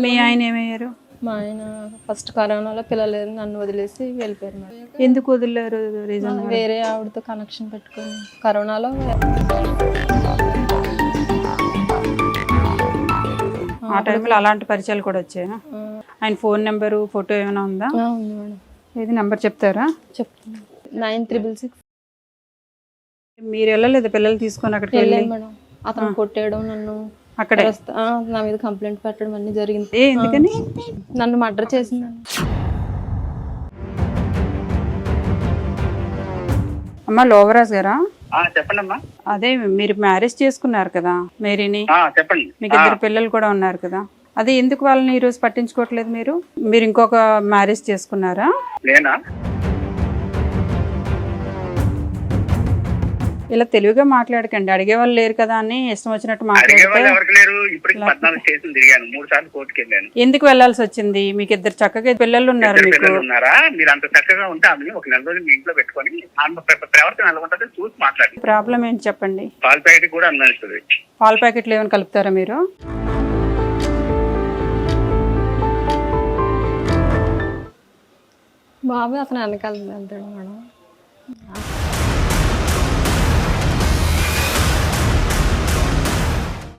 మీ ఆయన ఏమయ్యారు? మా ఆయన ఫస్ట్ కరోనాలో పిల్లలు నన్ను వదిలేసి వెళ్ళిపోయారు మేడం. ఎందుకు వదిలేరు? రీజన్ వేరే ఆవిడతో కనెక్షన్ పెట్టుకుని కరోనాలో ఆ టైంలో అలాంటి పరిచయాలు కూడా వచ్చాయా? ఆయన ఫోన్ నెంబరు ఫోటో ఏమైనా ఉందా? ఉంది మేడం. ఏది నెంబర్ చెప్తారా? చెప్తాను. 9666 మీరు వెళ్ళలేదు పిల్లలు తీసుకొని అక్కడికి వెళ్ళి? వెళ్ళాను మేడం. అతను కొట్టేయడం, నన్ను అక్కడే నా మీద కంప్లైంట్ పెట్టడం అన్ని జరిగింది. ఎందుకని? నన్ను మర్డర్ చేసిందండి. అమ్మా లోవరాజ్ గారా? చెప్పండి అమ్మా. అదే మీరు మ్యారేజ్ చేసుకున్నారు కదా మేరీని, చెప్పండి. మీకు 2 పిల్లలు కూడా ఉన్నారు కదా, అదే ఎందుకు వాళ్ళని ఈరోజు పట్టించుకోవట్లేదు? మీరు ఇంకొక మ్యారేజ్ చేసుకున్నారా? నేనా? ఇలా తెలివిగా మాట్లాడకండి, అడిగే వాళ్ళు లేరు కదా అని ఇష్టం వచ్చినట్టు అడిగే వాళ్ళు మాట్లాడితే ఎవరికి లేరు. ఇప్పటికి 14 స్టేషన్లు తిరిగాను, 3 సార్లు కోర్టుకి వెళ్ళాను. ఎందుకు వెళ్లాల్సి వచ్చింది? మీకు 2 చక్కగా పిల్లలు ఉన్నారు. ఇద్దరు మీకు పిల్లలు ఉన్నారా? మీరు అంత చక్కగా ఉంటే ఆమెని ఒక 4 రోజులు మీ ఇంట్లో పెట్టుకొని ఆమె ప్రవర్తన ఎలా ఉంటుందో చూసి మాట్లాడి. ప్రాబ్లం ఏంటి చెప్పండి? పాల ప్యాకెట్ కూడా అన్నది. పాల ప్యాకెట్లు ఏమైనా కలుపుతారా మీరు? బాబు అతను వెనకాల వెళ్తాడు మేడం.